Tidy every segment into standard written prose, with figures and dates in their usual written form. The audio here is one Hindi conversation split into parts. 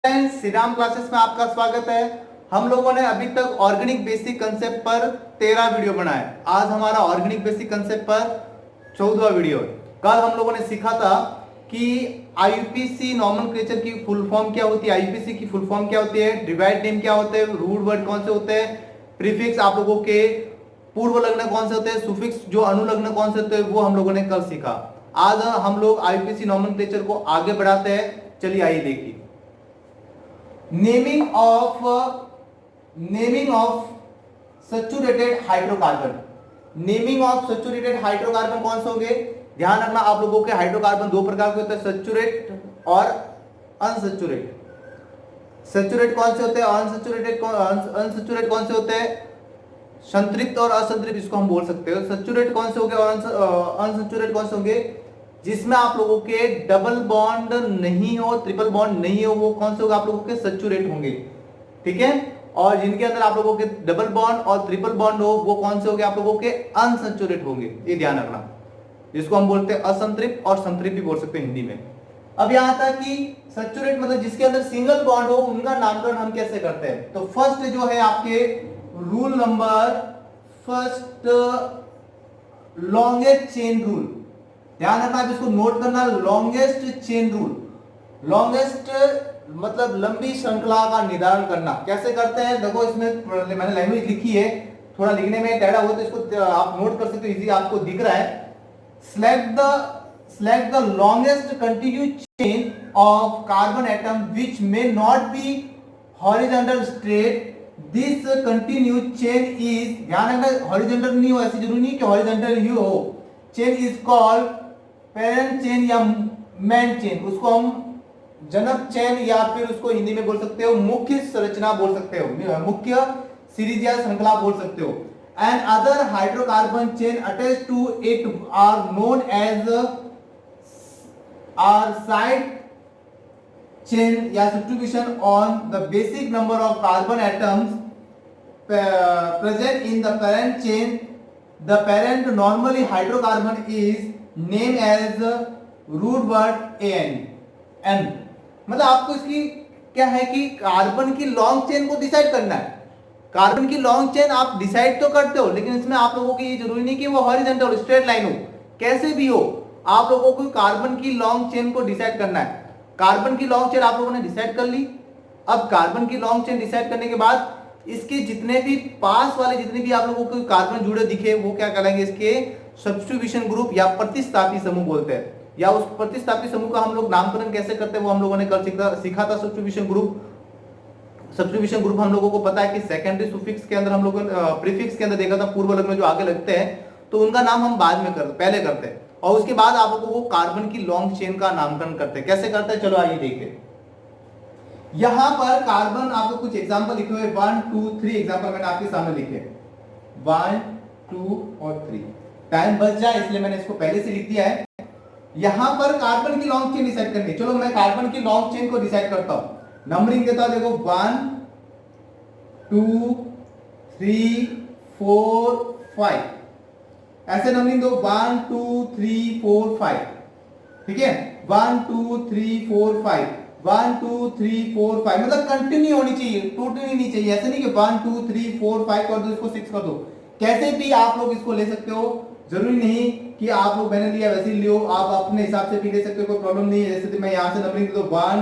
फ्रेंड्स, श्री राम क्लासेस में आपका स्वागत है। हम लोगों ने अभी तक ऑर्गेनिक बेसिक कंसेप्ट पर 13 वीडियो बनाए। आज हमारा ऑर्गेनिक बेसिक कंसेप्ट पर 14वां वीडियो है। कल हम लोगों ने सीखा था कि आईयूपीएसी नॉमेनक्लेचर की फुल फॉर्म क्या होती है, आईयूपीएसी की फुल फॉर्म क्या होती है, डिराइव्ड नेम क्या होते हैं, रूट वर्ड कौन से होते हैं, प्रीफिक्स आप लोगों के पूर्व लग्न कौन से होते हैं, सुफिक्स जो अनुलग्न कौन से होते हैं, वो हम लोगों ने कल सीखा। आज हम लोग आईयूपीएसी नॉमेनक्लेचर को आगे बढ़ाते हैं। चलिए आइए देखिए। Naming of saturated hydrocarbon. Naming of saturated hydrocarbon कौन से होंगे? ध्यान रखना आप लोगों के हाइड्रोकार्बन दो प्रकार के होते हैं, सैचुरेट और अनसैचुरेट। सैचुरेट कौन से होते हैं और अनसैचुरेट कौन से होते हैं? संतृप्त और असंतृप्त इसको हम बोल सकते हैं। सैचुरेट कौन से होंगे और अनसैचुरेट कौन से होंगे? जिसमें आप लोगों के डबल बॉन्ड नहीं हो, ट्रिपल बॉन्ड नहीं हो, वो कौन से होगा? आप लोगों के सैचुरेट होंगे, ठीक है। और जिनके अंदर आप लोगों के डबल बॉन्ड और ट्रिपल बॉन्ड हो, वो कौन से होंगे? आप लोगों के अनसैचुरेट होंगे। ये ध्यान रखना, जिसको हम बोलते हैं असंतृप्त और संतृप्त भी बोल सकते हैं हिंदी में। अब यहां था कि सैचुरेट मतलब जिसके अंदर सिंगल बॉन्ड हो, उनका नामकरण हम कैसे करते हैं? तो फर्स्ट जो है आपके rule number first, longest chain rule. ध्यान रखना, आप इसको नोट करना, लॉन्गेस्ट चेन रूल। लॉन्गेस्ट मतलब लंबी श्रृंखला का निर्धारण करना। कैसे करते हैं? देखो इसमें मैंने लैंग्वेज लिखी है, थोड़ा लिखने में टेढ़ा हो तो इसको आप नोट कर सकते हो, इजी आपको दिख रहा है। select the longest continuous chain of carbon atom which may not be horizontal straight. This continuous chain is, ध्यान रखना horizontal नहीं हो, ऐसी जरूरी नहीं कि horizontal ही हो। chain is called parent chain या मैन चेन। उसको हम जनक चेन या फिर उसको हिंदी में बोल सकते हो मुख्य संरचना बोल सकते हो, मुख्य सीरीज या श्रृंखला बोल सकते हो। And other hydrocarbon chain attach to it are known as R side chain या substitution on the basic number of carbon atoms present in the parent chain. The parent normally hydrocarbon is named as root word n। मतलब आपको इसकी क्या है कि कार्बन की लॉन्ग चेन को डिसाइड करना है। कार्बन की लॉन्ग चेन आप डिसाइड तो करते हो, लेकिन इसमें आप लोगों की ये जरूरी नहीं कि वो हॉरिजॉन्टल स्ट्रेट लाइन हो, कैसे भी हो, आप लोगों को कार्बन की लॉन्ग चेन को डिसाइड करना है। कार्बन की लॉन्ग चेन आप लोगों ने डिसाइड कर ली। अब कार्बन की लॉन्ग चेन डिसाइड करने के बाद इसके जितने भी पास वाले जितने भी आप लोगों को कार्बन जुड़े दिखे, वो क्या कहलाएंगे? इसके सब्स्टिट्यूशन ग्रुप या प्रतिस्थापी समूह बोलते हैं। या उस प्रतिस्थापी समूह का हम लोग नामकरण कैसे करते हैं वो हम लोगों ने कल सीखा था। सब्स्टिट्यूशन ग्रुप हम लोगों को पता है कि सेकेंडरी सुफिक्स के अंदर हम लोगों ने प्रीफिक्स के अंदर देखा था, पूर्व लग्न जो आगे लगते हैं तो उनका नाम हम बाद में पहले करते हैं, और उसके बाद आप लोगों को कार्बन की लॉन्ग चेन का नामकरण करते हैं। कैसे करते हैं? चलो आइए देखिए। यहां पर कार्बन आपको कुछ एग्जांपल लिखे हुए 1 2 3 एग्जांपल मैंने आपके सामने लिखे 1 2 और 3। टाइम बच जाए इसलिए मैंने इसको पहले से लिख दिया है। यहां पर कार्बन की लॉन्ग चेन डिसाइड करनी। चलो मैं कार्बन की लॉन्ग चेन को डिसाइड करता हूं। नंबरिंग देता हूं, देखो 1 2 3 4 5 ऐसे नंबरिंग दो 1 2 3 4 5, ठीक है। 1 2 3 4 5 1 2 3 4 5 मतलब कंटिन्यू होनी चाहिए, टूटनी नहीं चाहिए। ऐसे नहीं कि 1 2 3 4 5 कर दो, इसको 6 कर दो। कैसे भी आप लोग इसको ले सकते हो, जरूरी नहीं कि आप लोग मैंने लिया वैसे ही लियो, आप अपने हिसाब से भी ले सकते हो, कोई प्रॉब्लम नहीं है। जैसे मैं यहां से नंबरिंग दे दो 1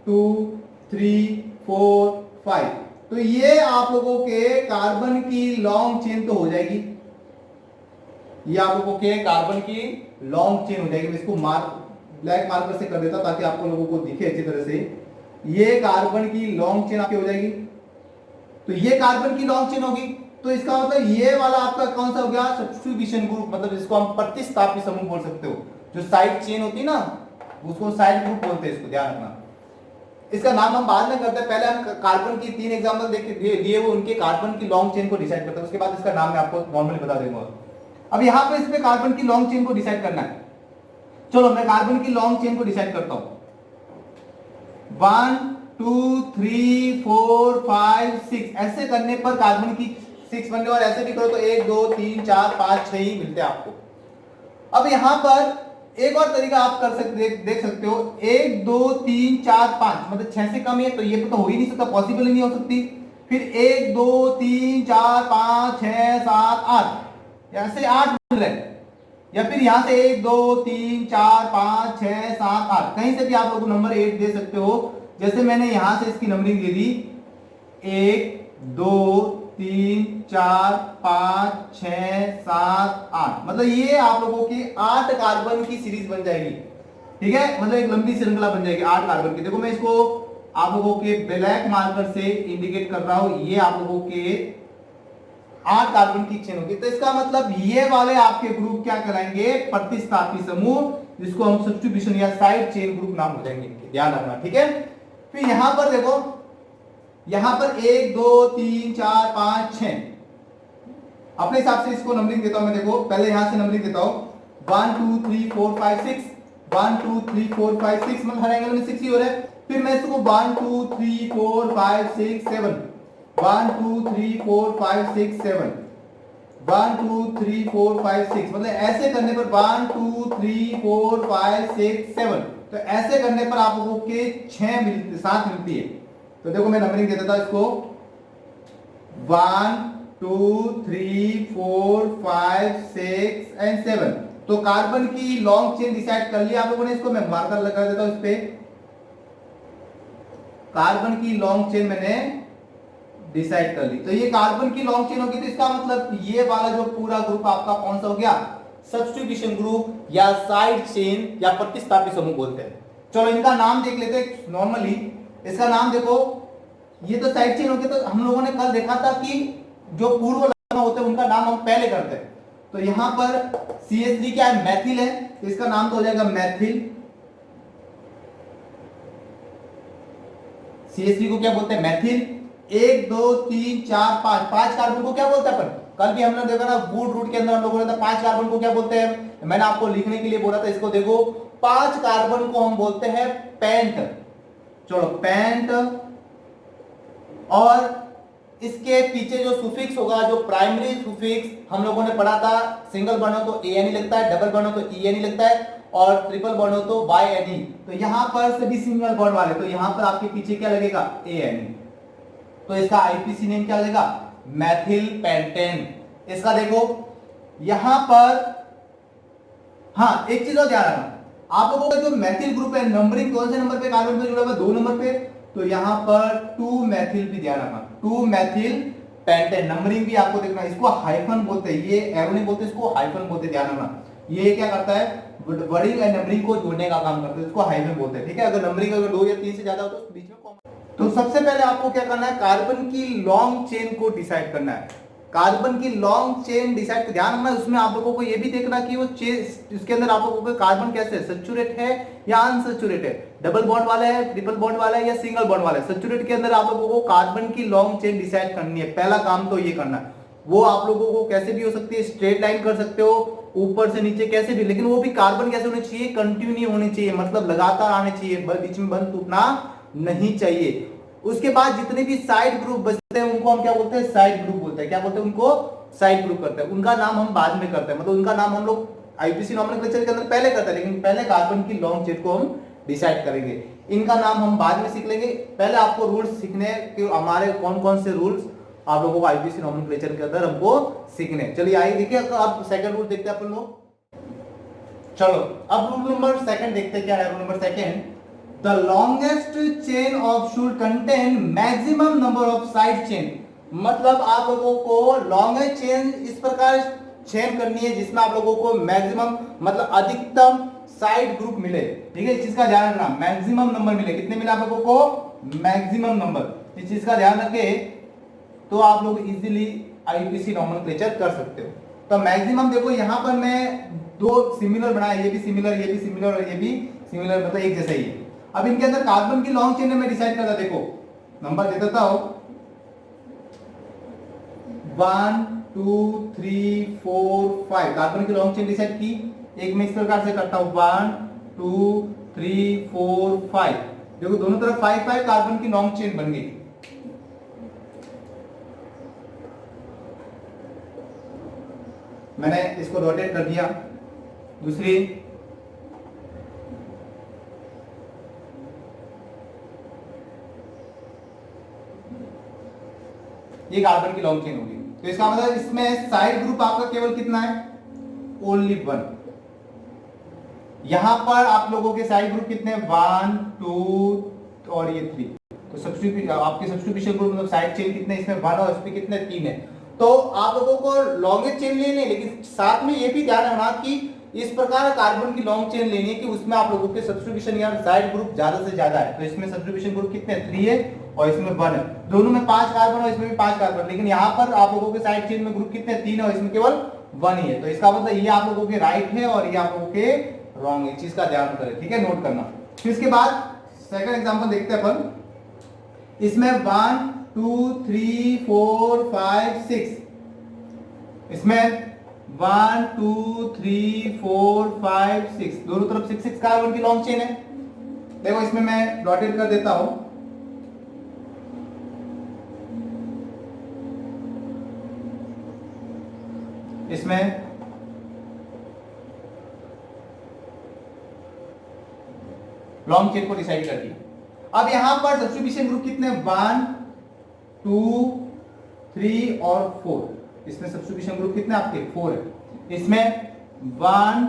2 3 4 5, तो ये आप लोगों के कार्बन की लॉन्ग चेन तो हो जाएगी। ये आप लोगों के कार्बन की लॉन्ग चेन हो जाएगी। मैं इसको ब्लैक मार्कर से कर देता ताकि आपको लोगों को दिखे अच्छी तरह से। ये कार्बन की लॉन्ग चेन आपकी हो जाएगी। तो ये कार्बन की लॉन्ग चेन होगी, तो इसका मतलब ये वाला आपका कौन सा हो गया? सब्स्टिट्यूशन ग्रुप, मतलब जिसको हम प्रतिस्थापी समूह बोल सकते हो। जो साइड चेन होती है ना, उसको साइड ग्रुप बोलते हैं, इसको ध्यान रखना। इसका नाम हम बाद में करते हैं, पहले हम कार्बन की 3 एग्जांपल लिए वो उनके कार्बन की लॉन्ग चेन को डिसाइड करते हैं, उसके बाद इसका नाम मैं आपको नॉर्मली बता दूंगा। अब यहां पे इसमें कार्बन की लॉन्ग चेन को डिसाइड करना है। चलो मैं कार्बन की लॉन्ग चेन को डिसाइड करता हूं। 1 2 3 4 5 6 ऐसे करने पर कार्बन की 6 बनने, और ऐसे भी करो तो 1 2 3 4 5 6 ही मिलते हैं आपको। अब यहां पर एक और तरीका आप कर सकते देख सकते हो, 1 2 3 4 5 मतलब 6 से कम है तो ये तो हो ही नहीं सकता, पॉसिबल ही नहीं हो सकती। फिर 1 2 3 4 5 6 7 8 ऐसे 8 बन रहे हैं, या फिर यहां से 1 2 3 4 5 6 7 8 कहीं से भी आप लोग नंबर 8 दे सकते हो। जैसे मैंने यहां से इसकी नंबरिंग दे दी 1 2 3 4 5 6 7 8, मतलब ये आप लोगों की 8 कार्बन की सीरीज बन जाएगी। ठीक है, मतलब एक लंबी श्रृंखला बन जाएगी 8 कार्बन की। देखो मैं इसको आप लोगों के ब्लैक मार्कर से इंडिकेट कर रहा हूं, ये आप लोगों के 8 कार्बन की चेन होगी। तो इसका मतलब ये वाले आपके ग्रुप क्या कहलाएंगे, प्रतिस्थापी समूह, जिसको हम सब्स्टिट्यूशन या साइड चेन ग्रुप नाम हो जाएंगे, ध्यान रखना। ठीक है, फिर यहां पर देखो, यहां पर 1 2 3 4 5 6 अपने हिसाब से इसको नंबरिंग देता हूं मैं। देखो पहले यहां से नंबरिंग देता हूं 1 2 3 4 5 6 1 2 3 4 5 6, मतलब हर एंगल में 6 ही हो रहा है। फिर मैं इसको 1 2 3 4 5 6 7 1 2 3 4 5 6 7 1 2 3 4 5 6, मतलब ऐसे करने पर 1 2 3 4 5 6 7, तो ऐसे करने पर आप लोगों के 7 मिलती है। तो देखो मैं नंबरिंग दे देता हूं इसको 1 2 3 4 5 6 एंड 7। तो कार्बन की लॉन्ग चेन डिसाइड कर लिया आप लोगों ने, इसको मैं मार्कर लगा देता हूं इस पे। कार्बन की लॉन्ग चेन मैंने डिसाइड कर ली। तो ये कार्बन की लॉन्ग चेन होगी, तो इसका मतलब ये वाला जो पूरा ग्रुप आपका कौन सा हो गया, सब्स्टिट्यूशन ग्रुप या साइड चेन या प्रतिस्थापी समूह बोलते हैं। चलो इनका नाम देख लेते हैं नॉर्मली। इसका नाम देखो, ये तो साइड चेन हो गया। तो हम लोगों ने कल देखा था कि जो पूर्व लग्न होते हैं उनका नाम हम पहले करते हैं। तो यहां पर CH3 क्या है, मैथिल है, तो इसका नाम तो हो जाएगा मैथिल। CH3 को क्या बोलते हैं, मैथिल। 1 2 3 4 5 5 कार्बन को क्या बोलते हैं अपन, कल भी हमने देखा ना वुड रूट के अंदर हम लोगों ने 5 कार्बन को क्या बोलते हैं, मैंने आपको लिखने के लिए बोला था, इसको देखो 5 कार्बन को हम बोलते हैं पेंट। चलो पेंट, और इसके पीछे जो सुफिक्स होगा, जो प्राइमरी सुफिक्स हम लोगों ने पढ़ा था, सिंगल बॉन्ड हो तो ANE लगता है, डबल बॉन्ड हो तो ENE लगता है, और ट्रिपल बॉन्ड हो तो YNE। तो यहां पर सभी सिंगल बॉन्ड वाले, तो यहां पर आपके पीछे क्या लगेगा, ANE। तो इसका IPC नेम क्या लगेगा, मैथिल पेंटेन। इसका देखो यहां पर, हाँ एक चीज और ध्यान रखना, आप लोगों का जो मैथिल ग्रुप है, नंबरिंग कौन से नंबर पे कार्बन पे जुड़ा हुआ है, 2 नंबर पे। तो यहां पर 2 मैथिल भी ध्यान रखना, 2 मैथिल पेंटेन। नंबरिंग भी आपको देखना, इसको हाइफन बोलते हैं, ये एरो नहीं बोलते, इसको हाइफन बोलते हैं, ध्यान रखना। ये क्या करता है, वर्डिंग एंड नंबरिंग को जोड़ने का काम करता है, इसको हाइफन बोलते हैं। ठीक है, अगर नंबरिंग अगर 2 या 3 से ज्यादा हो तो बीच में कॉमा। तो सबसे पहले आपको क्या करना है, कार्बन की लॉन्ग चेन को डिसाइड करना है। कार्बन की लॉन्ग चेन डिसाइड, ध्यान रखना उसमें आप लोगों को यह भी देखना कि वो इसके अंदर आप लोगों का कार्बन कैसे है, सैचुरेट है या अनसैचुरेट है, डबल बॉन्ड वाला है, ट्रिपल बॉन्ड वाला है या सिंगल बॉन्ड वाला है। सैचुरेट के अंदर आप लोगों को कार्बन की लॉन्ग चेन डिसाइड करनी है, पहला काम तो ये करना है। वो आप लोगों को कैसे भी हो सकती है, स्ट्रेट लाइन कर सकते हो, ऊपर से नीचे कैसे भी, लेकिन वो भी कार्बन कैसे होने चाहिए, कंटिन्यू होने चाहिए, मतलब लगातार आने चाहिए, बीच में बंद टूटना नहीं चाहिए। उसके बाद जितने भी साइड ग्रुप बचते हैं उनको हम क्या बोलते हैं, साइड ग्रुप बोलते हैं। क्या बोलते हैं उनको, साइड ग्रुप करते हैं। उनका नाम हम बाद में करते हैं, मतलब उनका नाम हम लोग IPC नोमेनक्लेचर के अंदर पहले करते हैं, लेकिन पहले कार्बन की लॉन्ग चेन को हम डिसाइड करेंगे। इनका नाम हम बाद में सीख लेंगे, पहले आपको रूल्स सीखने कि हमारे कौन कौन से रूल्स आप लोगों को IPC नोमेनक्लेचर के अंदर हमको सीखने। चलिए आइए देखिए, अब सेकंड रूल देखते हैं अपन लोग। चलो अब रूल नंबर सेकंड देखते हैं, क्या है rule number second, the longest chain of should contain maximum number of side chain. मतलब आप लोगों को लॉन्गेस्ट चेन इस प्रकार चेन करनी है जिसमें आप लोगों को मैक्सिमम मतलब अधिकतम साइड ग्रुप मिले। ठीक है, इस चीज का ध्यान रखना, मैक्सिमम नंबर मिले। कितने मिले आप लोगों को, मैक्सिमम नंबर। इस चीज का ध्यान रखे तो आप लोग इजीली IPC नोमेनक्लेचर कर सकते हो। तो मैक्सिमम देखो यहां पर मैं 2 सिमिलर बनाया, ये भी सिमिलर, ये भी सिमिलर और ये भी सिमिलर, मतलब एक जैसा ही है। अब इनके अंदर कार्बन की लॉन्ग चेन में डिसाइड करता, देखो नंबर दे देता हूं 1 2 3 4 5, कार्बन की लॉन्ग चेन डिसाइड की। एक मैं इस प्रकार से करता हूं 1 2 3 4 5, देखो दोनों तरफ 5 5 कार्बन की लॉन्ग चेन बन गई। मैंने इसको रोटेट कर दिया। दूसरी ये कार्बन की लॉन्ग चेन होगी। तो इसका मतलब इसमें साइड ग्रुप आपका केवल कितना है, ओनली 1। यहां पर आप लोगों के साइड ग्रुप कितने, 1 2 और ये 3। तो आपके सब्स्टिट्यूशन ग्रुप मतलब साइड चेन कितने, इसमें 1 और इसमें कितने 3 है। तो आप लोगों को लॉन्गेस्ट चेन लेनी है, लेकिन साथ में ये भी ध्यान रखना कि इस प्रकार कार्बन की लॉन्ग चेन लेनी है कि उसमें आप लोगों के सब्स्टिट्यूशन या साइड ग्रुप ज्यादा से ज्यादा है। तो इसमें सब्स्टिट्यूशन ग्रुप कितने 3 है और इसमें 1 है, दोनों में 5 कार्बन और इसमें भी 5 कार्बन, लेकिन यहाँ पर आप लोगों के साइड चेन में ग्रुप कितने 3 है और इसमें केवल 1 ही है। तो इसका मतलब ये आप लोगों के राइट है और ये आप लोगों के रॉन्ग है, चीज का ध्यान करें, ठीक है, नोट करना। फिर इसके बाद सेकंड एग्जांपल देखते हैं अपन। इसमें 1 2 3 4 5 6, इसमें 1 2 3 4 5 6, दोनों तरफ 6 कार्बन की लॉन्ग चेन है। देखो इसमें मैं डॉटेड कर देता हूं, इसमें लॉन्ग चेन को डिसाइड कर दिया। अब यहां पर सब्स्टिट्यूशन ग्रुप कितने, 1 2 3 और 4। इसमें सब्स्टिट्यूशन ग्रुप कितने आपके 4 है, इसमें 1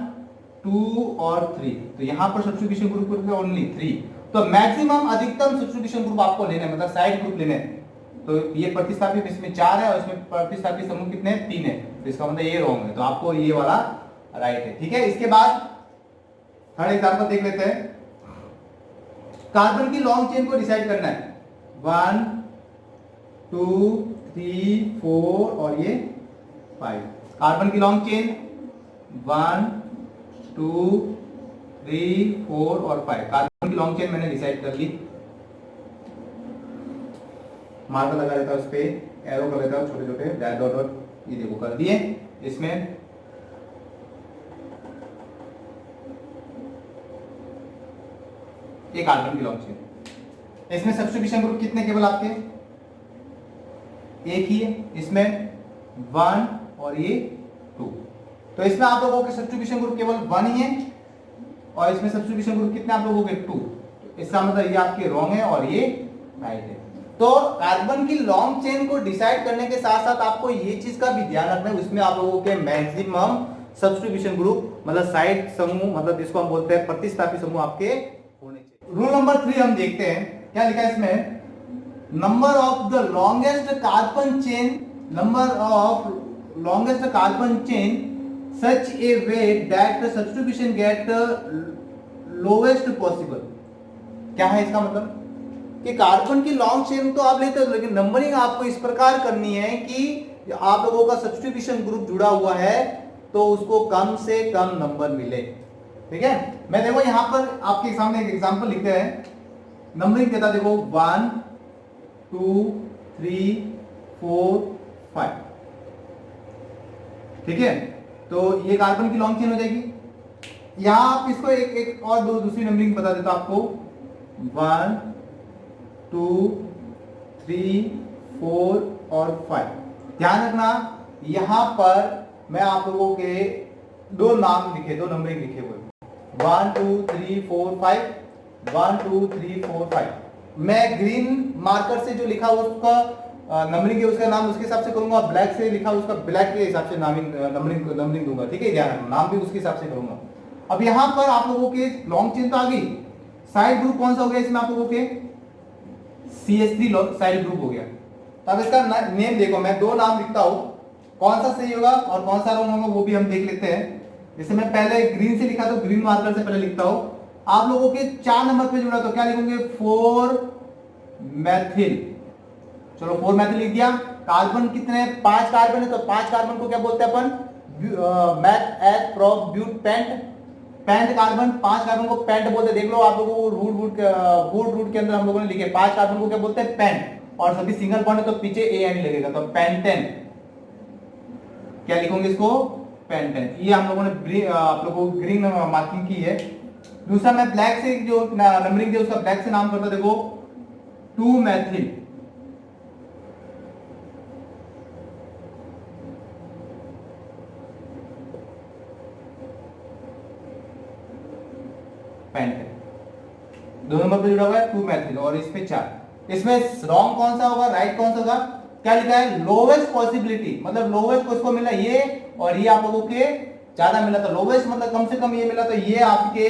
2 और 3। तो यहां पर सब्स्टिट्यूशन ग्रुप ओनली 3। तो मैक्सिमम अधिकतम सब्स्टिट्यूशन ग्रुप आपको लेना है, मतलब साइड ग्रुप लेने हैं। तो ये प्रतिस्थापित इसमें 4 है और इसमें प्रतिस्थापित समूह कितने 3 है। तो इसका मतलब ये रॉन्ग है, तो आपको ये वाला राइट है, ठीक है। इसके बाद थर्ड एग्जांपल देख लेते हैं। कार्बन की लॉन्ग चेन को डिसाइड करना है, 1 2 3 4 और ये 5। कार्बन की लॉन्ग चेन 1 2 3 4 और 5। कार्बन की लॉन्ग चेन मैंने डिसाइड कर ली, मार्कर लगा देता हूं, उस पे एरो कर देता हूं, छोटे छोटे डैश डॉट डॉट, ये देखो कर दिए। इसमें ये कार्बन की लॉन्ग चेन, इसमें सब्स्टिट्यूशन ग्रुप कितने केवल आपके एक ही है, इसमें 1 और ये 2। तो इसमें आप लोगों के सब्स्टिट्यूशन ग्रुप केवल 1 ही है और इसमें सब्स्टिट्यूशन ग्रुप कितने आप लोगों के 2। इसका मतलब ये आपके रॉन्ग है और ये राइट है। तो कार्बन की लॉन्ग चेन को डिसाइड करने के साथ साथ आपको ये चीज का भी ध्यान रखना है, उसमें आप लोगों के मैक्सिमम सब्स्टिट्यूशन ग्रुप मतलब साइड समूह, मतलब जिसको हम बोलते हैं प्रतिस्थापी समूह आपके होने चाहिए। रूल नंबर 3 हम देखते हैं, क्या लिखा है इसमें, number of the longest carbon chain, number of longest carbon chain such a way that substitution get lowest possible. क्या है इसका मतलब कि कार्बन की लॉन्ग चेन तो आप लेते हो, लेकिन नंबरिंग आपको इस प्रकार करनी है कि आप लोगों का सब्स्टिट्यूशन ग्रुप जुड़ा हुआ है तो उसको कम से कम नंबर मिले, ठीक है। मैं देखो यहां पर आपके सामने एक एग्जांपल लिखते हैं, नंबरिंग देता देखो 1 2 3 4 5, ठीक है। तो ये कार्बन की लॉन्ग चेन हो जाएगी। यहां आप इसको एक और दूसरी नंबरिंग बता देता आपको, 1 2 3 4 और 5। ध्यान रखना यहां पर मैं आप लोगों के दो नाम लिखे, दो नंबरिंग लिखे हुए, 1 2 3 4 5, 1 2 3 4 5। मैं ग्रीन मार्कर से जो लिखा उसका नंबरिंग है, उसका नाम उसके हिसाब से करूंगा, ब्लैक से लिखा उसका ब्लैक के हिसाब से नंबरिंग दूंगा, ठीक है। ध्यान रखना नाम भी उसके हिसाब से करूंगा। अब यहां पर आप लोगों के लॉन्ग चेन तो आ गई, साइड ग्रुप कौन सा हो गया इसमें आप लोगों के CH3 साइड ग्रुप हो गया। तो अब इसका नेम देखो, मैं दो नाम लिखता हूं, कौन सा सही होगा और कौन सा रॉन्ग होगा वो भी हम देख लेते हैं। जैसे मैं पहले ग्रीन से लिखा तो ग्रीन मार्कर से पहले लिखता हूं। आप लोगों के 4 नंबर पे जुड़ा तो क्या लिखोगे, 4 मैथिल। चलो 4 मैथिल लिख दिया। कार्बन कितने 5 कार्बन है, तो 5 कार्बन को क्या बोलते हैं अपन, meth eth prop but pent, pent carbon. 5 carbon को पेंट बोलते हैं, देख लो आप लोगों को रूट के अंदर हम लोगों ने लिखे 5 कार्बन को क्या बोलते हैं, पेंट। और सभी सिंगल बॉन्ड है तो पीछे एन लगेगा, तो पेंटेन। क्या लिखोगे इसको, पेंटेन। ये हम लोगों ने आप लोगों को ग्रीन मार्किंग की है। दूसरा मैं ब्लैक से जो नंबरिंग दिया उसका ब्लैक से नाम करता, देखो 2 मैथिल। पेंटेन 2 नंबर पे जुड़ा हुआ है 2 मैथिल और इसमें 4। इसमें रॉन्ग कौन सा होगा, राइट कौन सा होगा, क्या लिखा है, लोवेस्ट पॉसिबिलिटी, मतलब लोवेस्ट को इसको मिला ये, और ये आप लोगों के ज्यादा मिला था। लोवेस्ट मतलब कम से कम ये मिला, तो ये आपके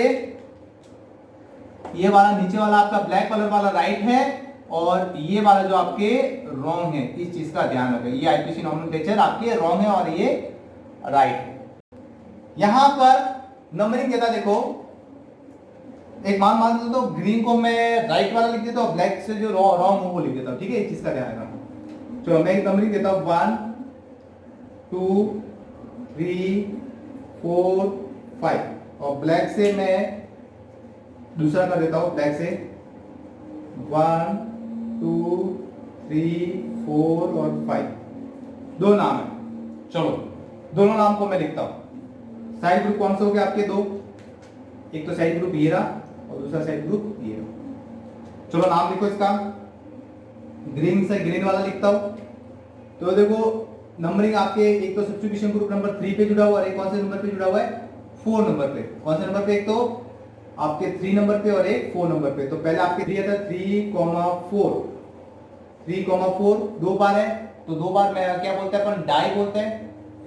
ये वाला नीचे वाला आपका ब्लैक कलर वाला राइट है, और ये वाला जो आपके रॉन्ग है। इस चीज का ध्यान रखें, ये आईपीसी नॉमेनक्लेचर आपके रॉन्ग है और ये राइट है। यहां पर नंबरिंग देता देखो, एक मान देता हूं, ग्रीन को मैं राइट वाला लिख देता हूं, ब्लैक से जो रॉन्ग हो वो लिख देता हूं, ठीक है। इस चीज का ध्यान रखना। चलो मैं एक नंबरिंग देता हूं 1 2 3 4 5, और ब्लैक से मैं दूसरा कर देता हूं, ब्लैक से 1 2 3 4 और 5, दो नाम है। चलो दोनों नाम को मैं लिखता हूं। साइड ग्रुप कौन से हो गए आपके दो, एक तो साइड ग्रुप ये रहा और दूसरा साइड ग्रुप ये रहा। चलो नाम लिखो इसका, ग्रीन से ग्रीन वाला लिखता हूं। तो देखो नंबरिंग आपके एक तो सब्स्टिट्यूशन ग्रुप नंबर 3 पे जुड़ा हुआ है, एक कौन से नंबर पे जुड़ा हुआ है, 4 नंबर पे। कौन से नंबर पे, एक तो आपके 3 नंबर पे और एक 4 नंबर पे। तो पहले आपके 3 था 3,4 3,4 दो बार है, तो दो बार में क्या बोलते हैं अपन, डाई बोलते हैं।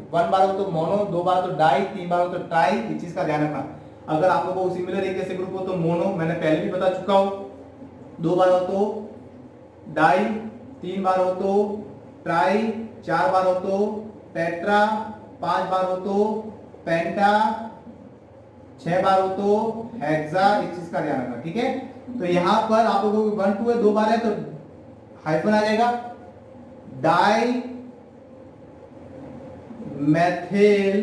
1 बार हो तो मोनो, 2 बार तो डाई, 3 बार हो तो ट्राई। इस चीज का ध्यान रखना। अगर आप लोगों को सिमिलर एक जैसे ग्रुप हो तो मोनो, मैंने पहले भी बता चुका हूं। 2 बार हो तो डाई, 3 बार हो तो ट्राई, 4 बार हो तो टेट्रा, 5 बार हो तो पेंटा, 6 बार हो तो हेक्सा। इस चीज का ध्यान रखना, ठीक है। तो यहां पर आप लोगों को 1 2 है, 2 बार है तो हाइफन आ जाएगा, डाई मैथिल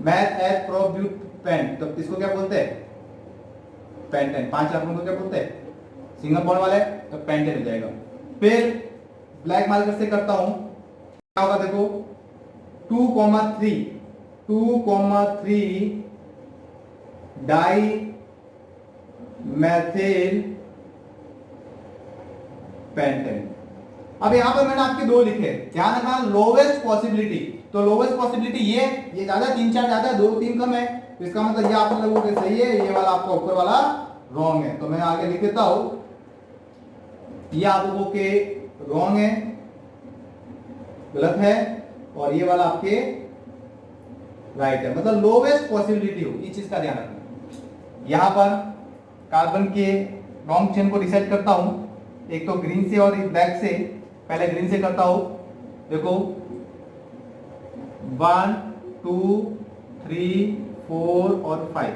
मैथ एथ प्रोब्यूटेंट। तो इसको क्या बोलते हैं, पेंटेन। 5 आप लोगों को क्या बोलते हैं, सिंगल बॉन्ड वाले, तो पेंटेन हो जाएगा। फिर ब्लैक मार्कर से करता हूं, क्या होगा देखो 2,3 2,3 डाई मैथिल पेंटेन। अब यहां पर मैंने आपके दो लिखे, ध्यान रखना लोवेस्ट पॉसिबिलिटी। तो लोवेस्ट पॉसिबिलिटी ये ज्यादा, 3 4 ज्यादा, 2 3 कम है, तो इसका मतलब ये आप लोगों के सही है, ये वाला आपका ऊपर वाला रॉन्ग है। तो मैं आगे लिख देता हूं, ये आप लोगों के रॉन्ग है, गलत है, और ये वाला आपके राइट है, मतलब लोवेस्ट पॉसिबिलिटी हो। इस चीज का ध्यान रखना। यहां पर कार्बन के लॉन्ग चेन को डिसाइड करता हूं, एक तो ग्रीन से और एक ब्लैक से। पहले ग्रीन से करता हूं, देखो 1 2 3 4 और 5,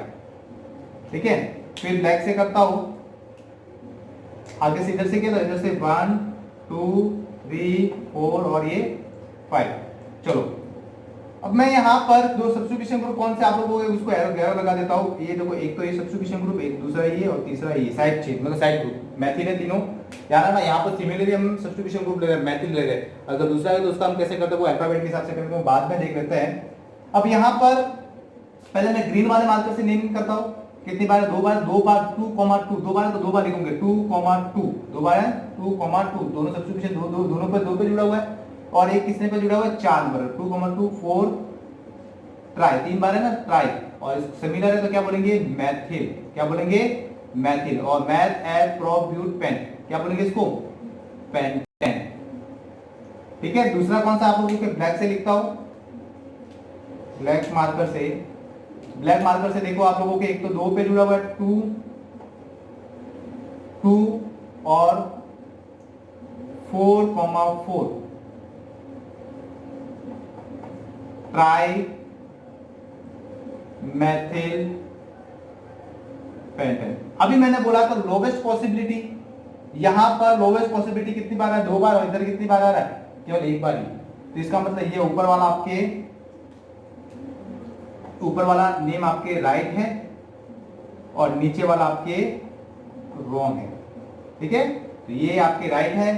ठीक है। फिर ब्लैक से करता हूं, आगे से इधर से किया तो इधर से 1 2 3 4 और ये 5। चलो अब मैं यहाँ पर दो सब्स्टिट्यूशन ग्रुप कौन से आप लोगों को उसको एरो लगा देता हूँ। ये देखो, एक तो ये सब्स्टिट्यूशन ग्रुप, एक दूसरा ये और तीसरा ये साइड चेन, मतलब साइड ग्रुप मैथिल है तीनों। यार ना यहाँ पर सिमिलरली हम सब्स्टिट्यूशन ग्रुप ले रहे हैं, मैथिल ले रहे हैं। अगर दूसरा है तो उसका हम कैसे करते हैं वो अल्फाबेट के हिसाब से करते हैं, बाद में देख लेते हैं। अब यहाँ पर पहले मैं ग्रीन वाले मार्कर से नेम करता हूँ, कितनी बार है, 2 बार, 2 बार 2,2, 2 बार है तो 2 बार लिखूंगे 2,2, 2 बार है 2,2, दोनों सब्स्टिट्यूशन दोनों पे 2 पे जुड़ा हुआ है, और एक किसने पे जुड़ा हुआ है, 4 नंबर 2,2 4 ट्राई, 3 बार है ना ट्राई, और सिमिलर है तो क्या बोलेंगे मैथिल, क्या बोलेंगे मैथिल। और मैथ एट प्रोब्यूटेंट, क्या बोलेंगे इसको पेंटेन, ठीक है। दूसरा कौन सा आप लोगों के ब्लैक से लिखता हूं, ब्लैक मार्कर से। ब्लैक मार्कर से देखो आप लोगों के एक तो 2 पे जुड़ा हुआ है 2 2 और 4,4 ट्राई मैथिल पेंटेन। अभी मैंने बोला था लोवेस्ट पॉसिबिलिटी, यहां पर लोवेस्ट पॉसिबिलिटी कितनी बार है, 2 बार, और इधर कितनी बार आ रहा है, केवल 1 बार ही। तो इसका मतलब ये ऊपर वाला आपके ऊपर वाला नेम आपके राइट है और नीचे वाला आपके रॉन्ग है, ठीक है। तो ये आपके राइट है,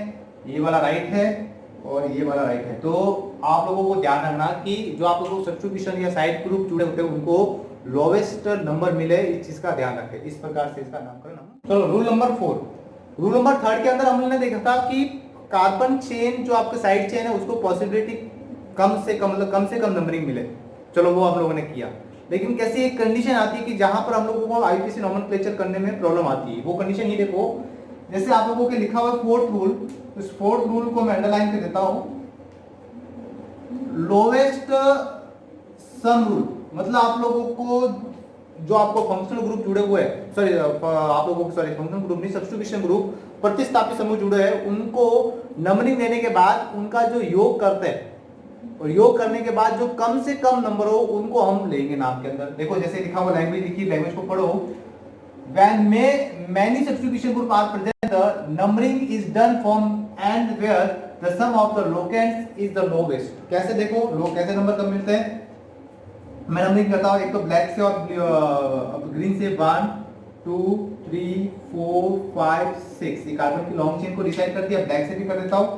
ये वाला राइट है और ये वाला राइट है। तो आप लोगों को ध्यान रखना कि जो आप लोगों को सब्स्टिट्यूशन या साइड ग्रुप जुड़े होते हैं उनको लोवेस्ट नंबर मिले, इस चीज का ध्यान रखें। इस प्रकार से इसका नामकरण हम। चलो रूल नंबर 4, रूल नंबर 3 के अंदर हमने देखा था कि कार्बन चेन जो आपके साइड चेन है उसको पॉसिबिलिटी कम से कम, मतलब कम से कम नंबरिंग मिले। चलो वो आप लोगों ने किया, लेकिन कैसी एक कंडीशन आती है कि जहां पर हम लोगों को आईपीसी नॉमेनक्लेचर करने में प्रॉब्लम आती है। वो कंडीशन ये देखो जैसे आप लोगों के लिखा हुआ फोर्थ रूल, इस फोर्थ रूल को मैं अंडरलाइन कर देता हूं। लोवेस्ट सम रूल मतलब आप लोगों को जो आपको फंक्शनल ग्रुप जुड़े हुए हैं, सॉरी आप लोगों को, सॉरी फंक्शनल ग्रुप नहीं, सब्स्टिट्यूशन ग्रुप, प्रतिस्थापी समूह जुड़े हैं, उनको नंबरिंग देने के बाद उनका जो योग करते हैं और योग करने के बाद जो कम से कम नंबर हो उनको हम लेंगे नाम के अंदर। देखो जैसे लिखा हुआ, लैंग्वेज लिखी, लैंग्वेज को पढ़ो। When many substitution group are present, the numbering is done from and where the sum of the locants is the lowest। कैसे देखो लोग कैसे नंबर कब मिलते हैं, मैं नंबरिंग करता हूँ एक तो ब्लैक से और ग्रीन से 1 2 3 4 5 6, ये कार्बन की लॉन्ग चेन को डिसाइड कर दिया। ब्लैक से भी कर देता हूँ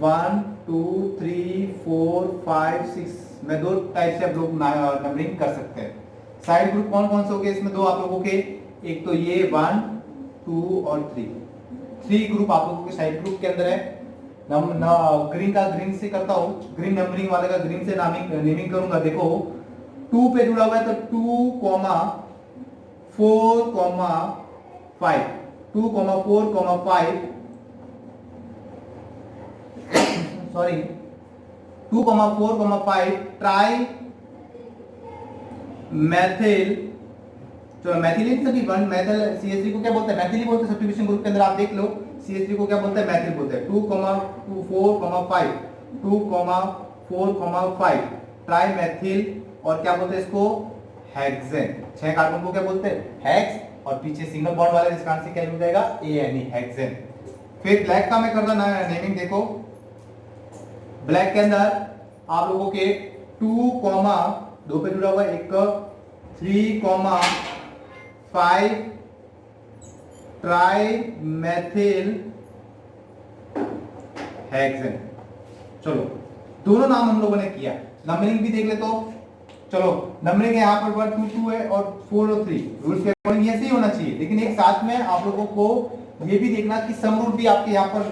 1 2 3 4 5 6, मैं दो टाइप से आप लोग नंबरिंग कर सकते हैं। साइड ग्रुप कौन कौन से हो गए इसमें दो आप लोगों के, एक तो ये 1 2 और 3 ग्रुप आप लोगों के साइड ग्रुप के अंदर है। ग्रीन का ग्रीन से करता हूं, ग्रीन नंबरिंग वाले का ग्रीन से नेमिंग करूंगा। देखो 2 पे जुड़ा हुआ है तो 2, 4, 5, 2, 4, 5 सॉरी 2, 4, 5 ट्राई मैथिल, तो मैथिलीन सभी वन मैथिल CH3 को क्या बोलते हैं, मैथिली बोलते हैं। सब्स्टिट्यूशन ग्रुप के अंदर आप देख लो CH3 को क्या बोलते हैं, मैथिल बोलते हैं। 2, 4, 5 2, 4, 5 ट्राई मैथिल, और क्या बोलते हैं इसको, हेक्सेन। 6 कार्बन को क्या बोलते हैं, हेक्स, और पीछे सिंगल बॉन्ड वाला जिसका आंसर क्या हो जाएगा, ANE, हेक्सेन। फिर ब्लैक का मैं करता ना नेमिंग। देखो ब्लैक के अंदर आप लोगों के 2, 2 पे जुड़ा हुआ है, एक 3, 5 ट्राई मैथिल हेक्सेन। चलो दोनों नाम हम लोगों ने किया। नंबरिंग भी देख ले तो चलो, नंबरिंग यहाँ पर 1 2 2 है और 4 और 3, रूल्स के अकॉर्डिंग ऐसे ही होना चाहिए। लेकिन एक साथ में आप लोगों को ये भी देखना कि सम रूल भी आपके यहाँ पर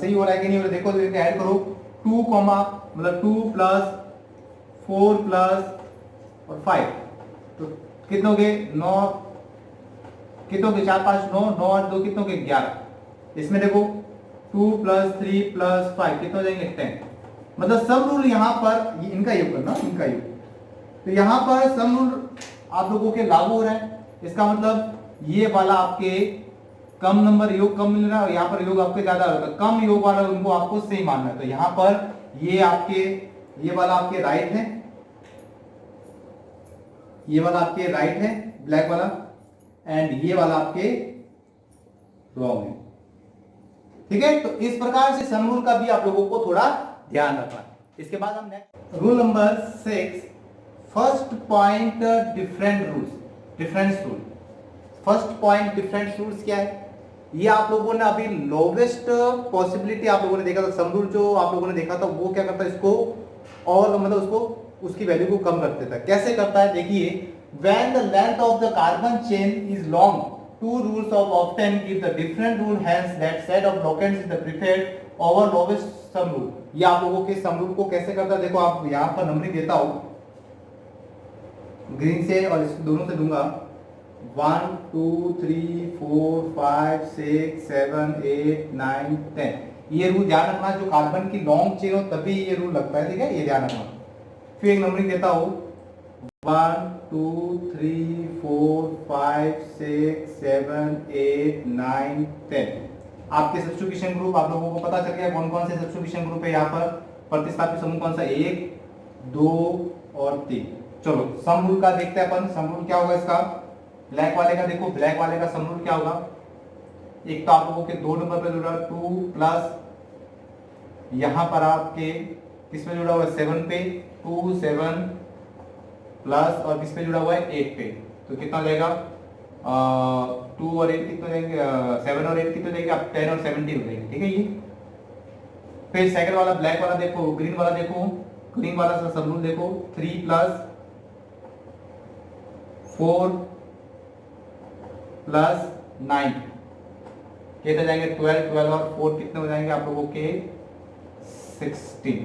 सही हो रहा है कि नहीं हो रहा है। देखो तो ऐड करो 2, मतलब 2 प्लस 4 प्लस और 5, तो कितने हो गए 9, कितने हो गए 4 5 9, 9 और 2 कितने हो गए 11। इसमें देखो 2 प्लस 3 प्लस 5 कितने हो जाएंगे 10। मतलब सम रूल यहाँ पर इनका योग करना, इनका योग, तो यहाँ पर सम रूल आप लोगों के लागू हो रहा है। इसका मतलब ये वाला आपके कम नंबर योग कम मिल रहा है और यहाँ पर योग आपके ज्यादा होता है। कम योग वाला उनको आपको सही मानना है। तो यहाँ पर ये आपके, ये वाला आपके राइट है, ये वाला आपके राइट है ब्लैक वाला, एंड ये वाला आपके रॉन्ग है। ठीक है, तो इस प्रकार से सम रूल का भी आप लोगों को थोड़ा ध्यान रखना है। इसके बाद हम next rule number 6, first point different rules, difference rule. First point different rules क्या है, ये आप लोगों ने अभी लोवेस्ट पॉसिबिलिटी आप लोगों ने देखा था। सम रूल जो आप लोगों ने देखा था वो क्या करता है, इसको और मतलब उसको उसकी वैल्यू को कम कर देता है। कैसे करता है देखिए, when the length of the carbon chain is long, two rules of often give the different rule, hence that set of locants is the preferred over lowest sum rule। ये आप लोगों के सम रूल को कैसे करता है, देखो आप यहाँ पर नंबरिंग देता हूं ग्रीन से और इस दोनों से दूंगा 1 2 3 4 5 6 7 8 9 10। ये रूल ध्यान रखना, जो कार्बन की लॉन्ग चेन हो तभी ये रूल लगता है। ठीक है, ये ध्यान रखना। फिर एक नंबरिंग देता हूं 1 2 3 4 5 6 7 8 9 10। आपके सब्स्टिट्यूशन ग्रुप आप लोगों को पता चल गया कौन कौन से सब्स्टिट्यूशन ग्रुप है यहाँ पर। प्रतिस्थापी समूह कौन सा, 1 2 और 3। चलो सम रूल का देखते हैं अपन। सम रूल क्या होगा इसका, ब्लैक वाले का देखो, ब्लैक वाले का सम रूल क्या होगा। एक तो आप लोगों के 2 नंबर पे जुड़ा 2 प्लस यहाँ पर आपके किसमें जुड़ा हुआ है 7 पे, 2 7 प्लस और किस पे जुड़ा हुआ है 8 पे, तो कितना हो जाएगा 2 और 8 कितने हो जाएंगे, 7 और 8 कितने हो जाएंगे, आप 10 और 17 हो जाएंगे। ठीक है, ये फिर सेकंड वाला ब्लैक वाला देखो, ग्रीन वाला देखो, ग्रीन वाला सा सम रूल देखो 3 प्लस 4 प्लस 9 कितने हो जाएंगे 12, 12 और 4 कितने हो जाएंगे आप लोगों के 16।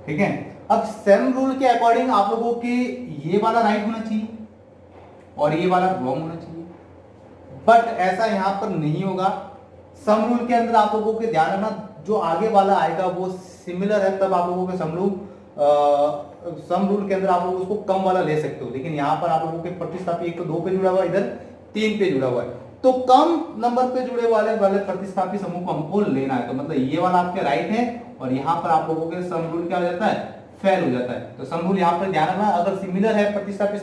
ठीक है, अब सम रूल के अकॉर्डिंग आप लोगों के ये वाला राइट होना चाहिए और ये वाला रॉन्ग होना चाहिए। बट ऐसा यहाँ पर नहीं होगा। सम रूल के अंदर आप लोगों के ध्यान रखना, जो आगे वाला आएगा वो सिमिलर है, तब आप लोगों के सम रूल के अंदर आप लोग उसको कम वाला ले सकते हो। लेकिन यहाँ पर आप लोगों के प्रतिस्थापी एक तो 2 पे जुड़ा हुआ है, इधर 3 पे जुड़ा हुआ है, तो कम नंबर पे जुड़े वाले वाले प्रतिस्थापी समूह को हमको लेना है। तो मतलब ये वाला आपके राइट है, और यहाँ पर आप लोगों के सम रूल क्या हो जाता है, फेल हो जाता है। तो सम रूल यहाँ पर ध्यान रखना, अगर सिमिलर है प्रतिस्थापी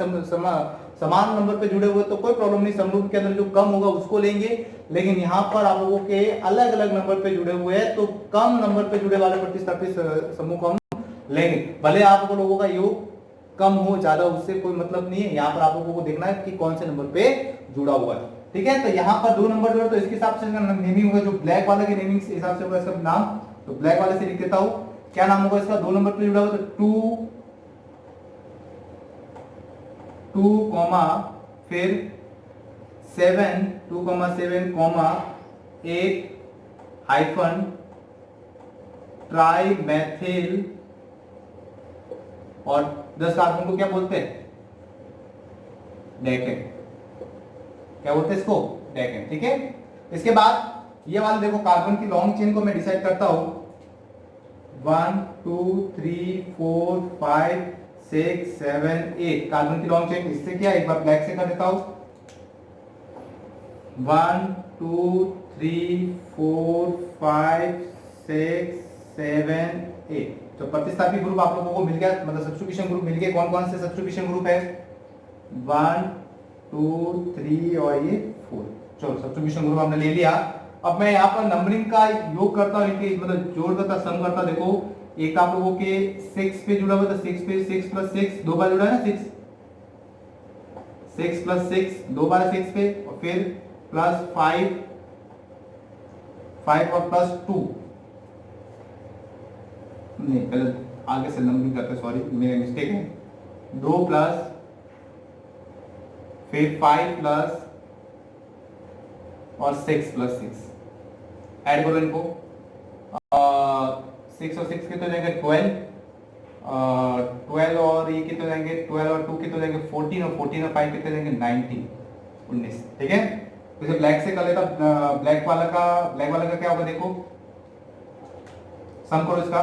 समान नंबर पे जुड़े हुए तो कोई प्रॉब्लम नहीं, सम रूल के अंदर जो कम होगा उसको लेंगे। लेकिन यहाँ पर आप लोगों के अलग अलग नंबर पे जुड़े हुए हैं, तो कम नंबर पे जुड़े वाले प्रतिस्थापी समूह को हम लेंगे। भले आप लोगों का योग कम हो ज्यादा, उससे कोई मतलब नहीं है। यहाँ पर आप लोगों को देखना है कि कौन से नंबर पे जुड़ा हुआ है, ठीक है। तो यहाँ पर 2 नंबर जुड़ा, तो इसके हिसाब से नेमिंग होगा, जो ब्लैक वाले के नेमिंग के हिसाब से होगा इसका नाम। तो ब्लैक वाले से लिख देता हूं, क्या नाम होगा इसका, 2 नंबर पे जुड़ा हुआ, तो 2 फिर 7 8 हाइफन ट्राई मैथिल, और 10 कार्बन को क्या बोलते हैं, डेकेन। क्या बोलते हैं इसको, डेकेन, ठीक है। इसके बाद ये वाले देखो कार्बन की लॉन्ग चेन को मैं डिसाइड करता हूं, 1 2 3 4 5 6 7 8 कार्बन की लॉन्ग चेन। इससे क्या, एक बार ब्लैक से कर देता हूं, 1 2 3 4 5 6 7 8। तो प्रतिस्थापी ग्रुप आप लोगों को मिल गया, मतलब सब्स्टिट्यूशन ग्रुप मिल गए। कौन कौन से सब्स्टिट्यूशन ग्रुप है, 1 2 3 और ये 4। चलो सब्स्टिट्यूशन ग्रुप हमने ले लिया। अब मैं यहाँ पर नंबरिंग का योग करता हूँ, इनके मतलब जोड़ करता, सम करता। देखो एक आप लोगों के 6 पे जुड़ा हुआ था, 6 पे 6 प्लस 6 दो बार जुड़ा है ना, 6 प्लस 6 दो बार 6 पे, और फिर प्लस 5 और प्लस 2, नहीं पहले आगे से नंबरिंग करते, सॉरी मेरा मिस्टेक है। 2 प्लस फिर 5 प्लस और 6 प्लस 6 ऐड करो इनको, 6 और 6 कितने जाएंगे 12, 12 और ये कितने जाएंगे 12 और 2 कितने जाएंगे 14, और 14 और 5 कितने जाएंगे 19, ठीक है। तो इसे ब्लैक से कर लेता, ब्लैक वाला का क्या होगा, देखो सम करो इसका।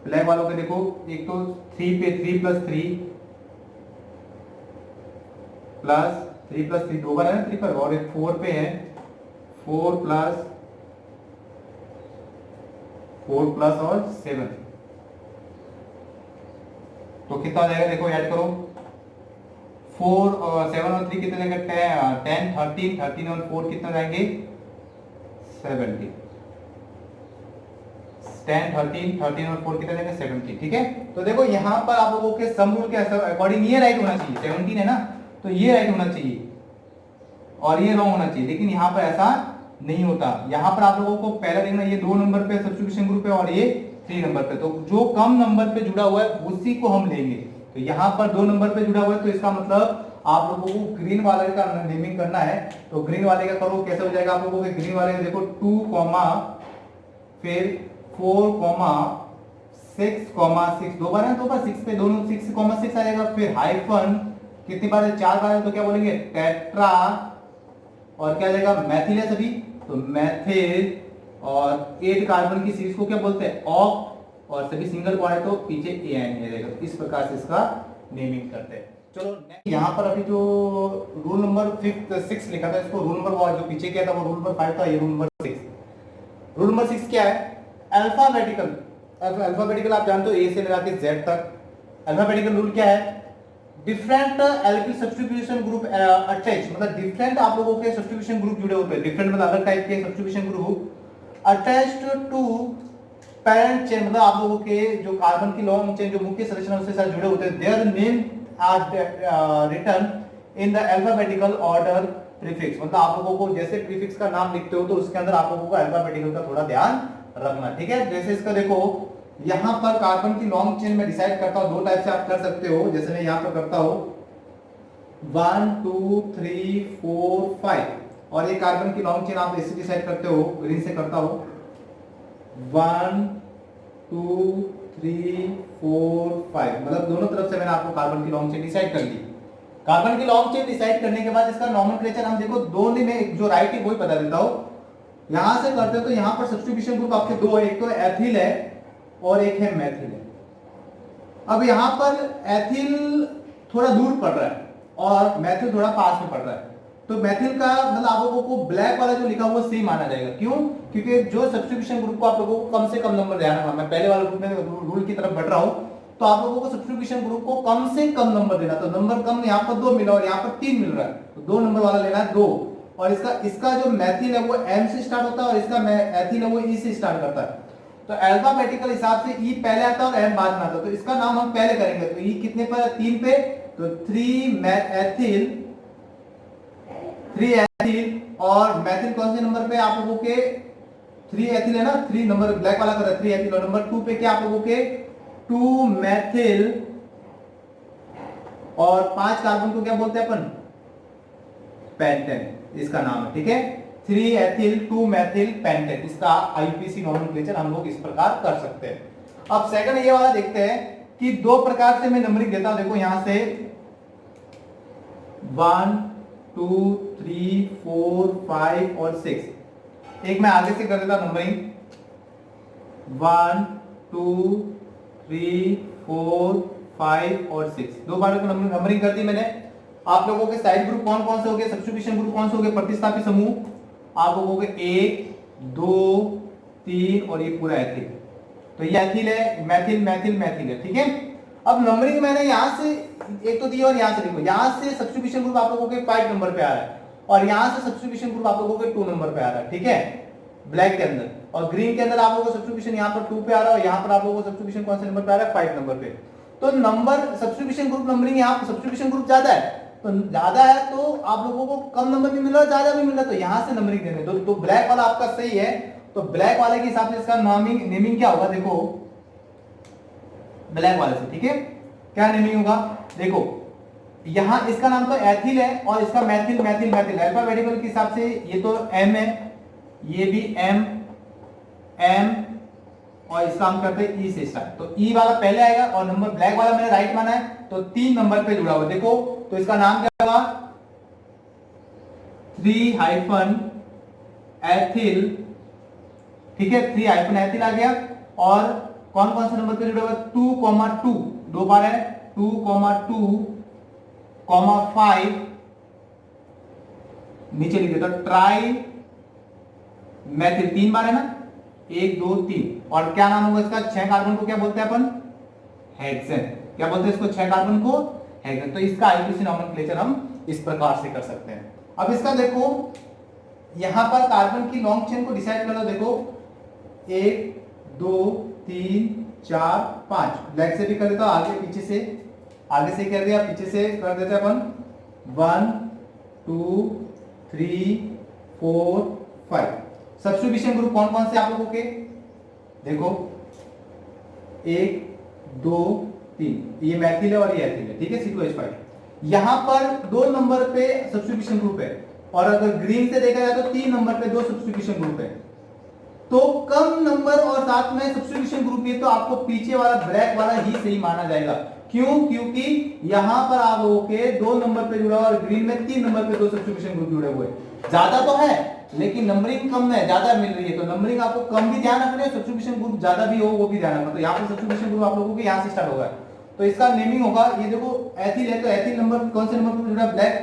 ब्लैक वालों के देखो, एक तो 3 पे 3 प्लस 3 दो बार है ना 3 पर, और एक 4 पे है 4 प्लस और 7, तो कितना हो जाएगा, देखो ऐड करो, 4 और 7 और 3 कितने जाएंगे 10 13 और 4 कितना जाएंगे 70, 10 13 और 4 कितना जाएंगे 70, ठीक है। तो देखो यहाँ पर आप लोगों के सम रूल के अकॉर्डिंग ये राइट होना चाहिए, 17 है ना, तो ये राइट होना चाहिए और ये रॉन्ग होना चाहिए। लेकिन यहाँ पर ऐसा नहीं होता, यहाँ पर आप लोगों को पहला देखना, ये 2 नंबर पे सब्स्टिट्यूशन ग्रुप है और ये 3 नंबर पे, तो जो कम नंबर पे जुड़ा हुआ है उसी को हम लेंगे। तो यहाँ पर 2 नंबर पे जुड़ा हुआ है, तो इसका मतलब आप लोगों को ग्रीन वाले का नेमिंग करना है। तो ग्रीन वाले का करो, कैसे हो जाएगा आप लोगों के ग्रीन वाले का, देखो 2 फिर 4 6 दो बार है, 6 पे दोनों 6 आ जाएगा, फिर हाइफन कितनी बार है 4 बार है, तो क्या बोलेंगे टेट्रा, और क्या जाएगा मैथिल है सभी, तो मैथिल, और 8 कार्बन की सीरीज को क्या बोलते हैं ऑक, और सभी सिंगल बॉन्ड है तो पीछे एन रहेगा। तो इस प्रकार से इसका नेमिंग करते हैं। चलो यहाँ पर अभी जो रूल नंबर 6 लिखा था, इसको रूल नंबर जो पीछे क्या था वो रूल नंबर 5 था, ये रूल नंबर 6। रूल नंबर 6 क्या है, अल्फाबेटिकल आप जानते हो ए से लेकर जेड तक। अल्फाबेटिकल रूल क्या है, different alkyl substitution group attach, मतलब डिफरेंट आप लोगों के सब्स्टिट्यूशन ग्रुप जुड़े होते हैं, डिफरेंट मतलब अलग टाइप के substitution group attached to parent chain, मतलब आप लोगों के जो कार्बन की लॉन्ग चेन जो मुख्य संरचना उसके साथ जुड़े होते हैं, their name are written in the alphabetical order prefix, मतलब आप लोगों को जैसे प्रीफिक्स का नाम लिखते हो तो उसके अंदर आप लोगों को अल्फाबेटिकल का थोड़ा ध्यान रखना, ठीक है। जैसे इसका देखो यहां पर कार्बन की लॉन्ग चेन में डिसाइड करता हूं, 2 टाइप से आप कर सकते हो, जैसे मैं यहां पर करता हूं 1 2 3 4 5, और ये कार्बन की लॉन्ग चेन आप ऐसे डिसाइड करते हो, ग्रीन से करता हूं 1 2 3 4 5, मतलब दोनों तरफ से मैंने आपको कार्बन की लॉन्ग चेन डिसाइड कर ली। कार्बन की लॉन्ग चेन डिसाइड करने के बाद इसका नॉमेनक्लेचर हम देखो दोनों में जो राइट है वही बता देता हूं। यहां से करते हो तो यहां पर सब्स्टिट्यूशन ग्रुप आपके दो है, एक तो एथिल है और एक है मेथिल है। अब यहां पर एथिल थोड़ा दूर पड़ रहा है और मेथिल थोड़ा पास में पड़ रहा है, तो मेथिल का मतलब आप लोगों को ब्लैक वाला जो लिखा हुआ सी माना जाएगा। क्यों? क्योंकि जो सब्स्टिट्यूशन ग्रुप को आप लोगों को कम से कम नंबर देना है, मैं पहले वाले ग्रुप में रूल की तरफ बढ़ रहा हूं, तो आप लोगों को सब्स्टिट्यूशन ग्रुप को कम से कम नंबर देना। तो नंबर कम यहाँ पर 2 मिला और यहाँ पर 3 मिल रहा है, तो 2 नंबर वाला लेना है 2। और इसका जो मेथिल है वो एम से स्टार्ट होता है और इसका एथिल है वो ई से स्टार्ट करता है। तो अल्फाबेटिकल हिसाब से ई पहले आता है और एम बाद में आता है, तो इसका नाम हम पहले करेंगे। तो ई कितने पर है? 3 पे, तो 3 एथिल और मेथिल कौन से नंबर पे आप लोगों के? 3 एथिल है ना, 3 नंबर ब्लैक वाला कर रहा है 3 एथिल, और नंबर 2 पे क्या आप लोगों के? 2 मेथिल और 5 कार्बन को क्या बोलते हैं अपन? पेंटेन इसका नाम है, ठीक है। 3 एथिल 2 मेथिल पेंटेन, इसका आईपीसी नॉमेनक्लेचर हम लोग इस प्रकार कर सकते हैं। अब सेकंड ये वाला देखते हैं कि दो प्रकार से मैं नंबरिंग देता हूं। देखो यहां से 1 2 3 4 5 और 6। एक मैं आगे से कर देता हूं नंबरिंग 1 2 3 4 5 और 6। दो बार नंबरिंग कर दी मैंने। आप लोगों के साइड ग्रुप कौन कौन से हो गए? सब्स्टिट्यूशन ग्रुप कौन से हो गए? प्रतिस्थापी समूह आप लोगों के 1 2 3 और ये पूरा एथिल। तो ये एथिल है, मेथिल मेथिल मेथिल है, ठीक है। अब नंबरिंग मैंने यहां से एक तो दी और यहां से देखो, यहां से सब्स्टिट्यूशन ग्रुप आप लोगों के 5 नंबर पे आ रहा है और यहां से सब्स्टिट्यूशन ग्रुप आप लोगों के 2 नंबर पे आ रहा है, ठीक है, ब्लैक के अंदर। और ग्रीन के अंदर आप लोगों को सब्स्टिट्यूशन यहां पर 2 पे आ रहा है और यहां पर आप लोगों को सब्स्टिट्यूशन कौन से नंबर पे आ रहा है? 5 नंबर पे। तो नंबर सब्स्टिट्यूशन ग्रुप नंबरिंग यहां पर सब्स्टिट्यूशन ग्रुप ज्यादा है, तो ज्यादा है तो आप लोगों को कम नंबर भी मिल रहा है, ज्यादा भी मिल रहा है, तो यहां से नंबरिंग देने दो। तो ब्लैक वाला आपका सही है, तो ब्लैक वाले के हिसाब से इसका नेमिंग क्या होगा? देखो ब्लैक वाले से, ठीक है, क्या नेमिंग होगा? देखो यहां इसका नाम तो एथिल है और इसका मेथिल मेथिल मेथिल। अल्फाबेटिकल के हिसाब से ये तो एम है, ये भी एम एम और इसका हम करते हैं ई से स्टार्ट, तो ई वाला पहले आएगा और नंबर ब्लैक वाला मैंने राइट माना है, तो 3 नंबर पे जुड़ा हुआ। देखो तो इसका नाम क्या होगा? 3 हाइफन एथिल, ठीक है, 3 हाइफन एथिल आ गया। और कौन कौन से नंबर पे जुड़ा हुआ? 2,2 दो बार है, 2,2, 5 नीचे लिख देता ट्राई मेथिल 3 बार है ना, 1 2 3। और क्या नाम होगा इसका? 6 कार्बन को क्या बोलते हैं अपन? हेक्सेन। क्या बोलते हैं इसको? 6 कार्बन को हेक्सेन। तो इसका आईपीसी नॉमेनक्लेचर हम इस प्रकार से कर सकते हैं। अब इसका देखो यहां पर कार्बन की लॉन्ग चेन को डिसाइड कर लो। देखो 1 2 3 4 5, ब्लैक से भी कर देता हूं, आगे पीछे से, आगे से कर दिया, पीछे से कर देते हैं अपन 1 2 3 4 5। सब्स्टिट्यूशन ग्रुप कौन कौन से आप लोगों के? देखो 1 2 3, ये मेथिल है और ये एथिल है, ठीक है, C2H5। यहां पर 2 नंबर पे सब्स्टिट्यूशन ग्रुप है और अगर ग्रीन से देखा जाए तो 3 नंबर पे 2 सब्स्टिट्यूशन ग्रुप है। तो कम नंबर और साथ में सब्स्टिट्यूशन ग्रुप ये तो आपको पीछे वाला ब्लैक वाला ही सही माना जाएगा। क्यों? क्योंकि यहां पर आप लोगों के 2 नंबर पे जुड़ा और ग्रीन में 3 नंबर पे 2 सब्स्टिट्यूशन ग्रुप जुड़े हुए। ज्यादा तो है लेकिन नंबरिंग कम है, ज्यादा मिल रही है, तो नंबरिंग आपको कम भी ध्यान रखना है, सब्स्टिट्यूशन ग्रुप ज्यादा भी हो वो भी ध्यान रखना। तो यहाँ पर सब्स्टिट्यूशन ग्रुप आप लोगों के यहाँ से स्टार्ट होगा, तो इसका नेमिंग होगा, ये देखो एथिल है तो एथिल नंबर कौन से नंबर पर जुड़ा है? Black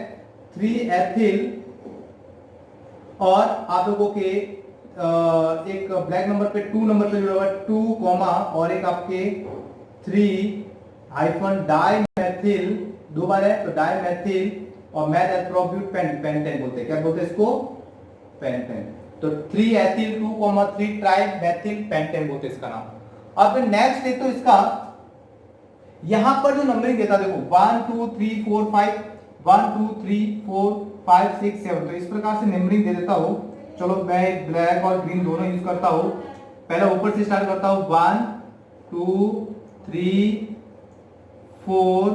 3 ethyl. और आप लोगों के एक ब्लैक नंबर पे 2 नंबर पे जुड़ा हुआ है 2 कॉमा और एक आपके 3 हाइफन डाई मेथिल, 2 बार है तो डाई मेथिल और मैथ एट्रोब्यूट पेंटेन बोलते हैं। क्या बोलते हैं इसको? पेंटेन। तो 3 एथिल 2, 3 ट्राई मेथिल पेंटेन बोलते हैं इसका नाम। अब नेक्स्ट देखो तो इसका यहां पर जो नंबरिंग देता देखो 1 2 3 4 5, 1 2 3 4 5 6 7, तो इस प्रकार से नंबरिंग दे देता हूं। चलो मैं ब्लैक और ग्रीन दोनों यूज करता हूं। पहले ऊपर से स्टार्ट करता हूं 1 2 3 4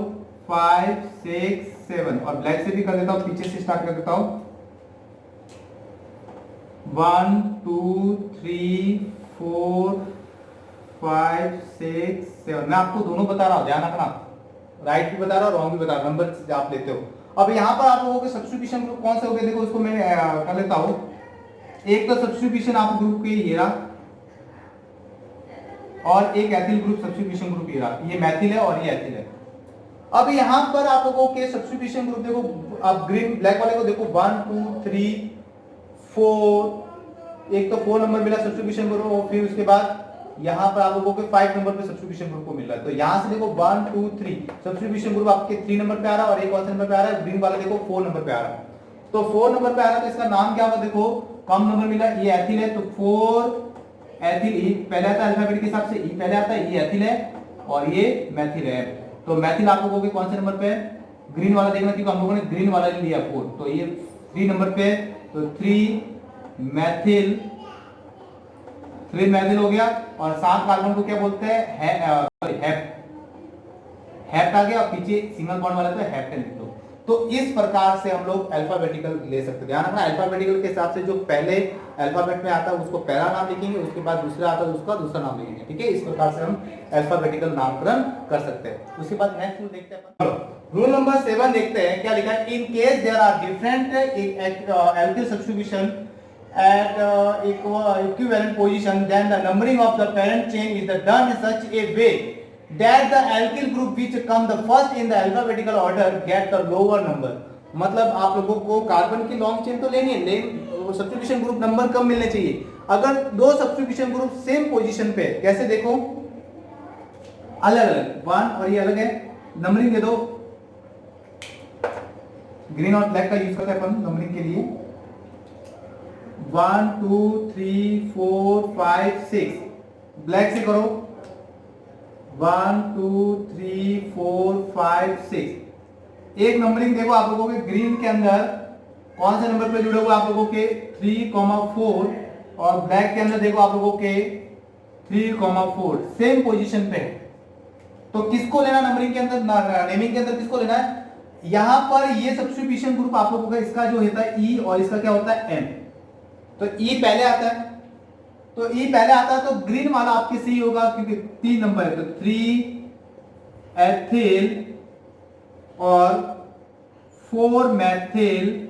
5 6 7 और ब्लैक से भी कर देता हूं, पीछे से स्टार्ट कर देता हूं 1 2 3 4 5 6 7। मैं आपको दोनों बता रहा हूं, ध्यान रखना, राइट भी बता रहा हूं रॉन्ग भी बता रहा हूं, नंबर आप लेते हो। अब यहाँ पर आप लोगों के सब्स्टिट्यूशन ग्रुप कौन से हो गए, देखो उसको मैं कर लेता हूं। एक तो सब्स्टिट्यूशन आप ग्रुप के ये रहा, और एक एथिल ग्रुप सब्स्टिट्यूशन ग्रुप ये रहा, ये मैथिल है और ये एथिल है। अब यहाँ पर आप लोगों के सब्स्टिट्यूशन ग्रुप देखो, आप ग्रीन ब्लैक वाले को देखो 1 2 3 4, एक तो 4 नंबर मिला सब्स्टिट्यूशन ग्रुप, और फिर उसके बाद यहाँ पर आप लोगों के 5 नंबर पे सब्स्टिट्यूशन ग्रुप को मिल रहा है। तो यहाँ से देखो 1 2 3 सब्स्टिट्यूशन ग्रुप आपके 3 नंबर पे आ रहा है, और एक कौन से नंबर पे आ रहा है, ग्रीन वाला देखो 4 नंबर पे आ रहा है। तो 4 नंबर पे आ रहा है तो इसका नाम क्या होगा, देखो कम नंबर मिला, ये एथिल है, तो 4 एथिल, ई पहले आता है अल्फाबेट के हिसाब से, ई पहले आता है, ये एथिल है और ये मैथिल है। तो मैथिल आप लोगों के कौन से नंबर पे है, ग्रीन वाला देखना, क्योंकि हम लोगों ने ग्रीन वाला लिया 4, तो ये 3 नंबर पे, तो 3 मैथिल हो गया। और 7 कार्बन को क्या बोलते हैं, हेप्ट आ गया, और पीछे सिंगल बॉन्ड वाला तो हेप्टेन लिख दो। तो इस प्रकार से हम लोग अल्फाबेटिकल ले सकते हैं। ध्यान रखना, अल्फाबेटिकल के हिसाब से जो पहले अल्फाबेट में आता है उसको पहला नाम लिखेंगे, उसके बाद दूसरा आता है उसका दूसरा नाम लिखेंगे, ठीक है। इस प्रकार से हम अल्फाबेटिकल नामकरण कर सकते हैं। उसके बाद नेक्स्ट रूल देखते हैं, रूल नंबर 7 देखते हैं क्या लिखा है। In case there are different alkyl substitution at equivalent position, then the numbering of the parent chain is done in such a way that the alkyl group which come the first in the alphabetical order get the lower number। मतलब आप लोगों को कार्बन की लॉन्ग चेन तो लेनी है, लेकिन सब्स्टिट्यूशन ग्रुप नंबर कम मिलने चाहिए। अगर दो सब्स्टिट्यूशन ग्रुप सेम पोजीशन पे, कैसे देखो अलग अलग, 1 और ये अलग है, नंबरिंग दे दो, ग्रीन और ब्लैक का यूज करते हैं अपन नंबरिंग के लिए, 1 2 3 4 5 6, ब्लैक से करो 1 2 3 4 5 6। एक नंबरिंग देखो आप लोगों के ग्रीन के अंदर कौन से नंबर पे जुड़े हुए आप लोगों के 3,4, और ब्लैक के अंदर देखो आप लोगों के 3,4 सेम पोजीशन पे। तो किसको लेना नंबरिंग के अंदर, नेमिंग के अंदर किसको लेना है, यहां पर ये सब्स्टिट्यूशन ग्रुप आप लोगों का इसका जो होता है ई, और इसका क्या होता है एम। तो ई पहले आता है, तो ई पहले आता है, तो ग्रीन वाला आपके सही होगा क्योंकि 3 नंबर है, तो 3 एथिल और 4 मैथिल,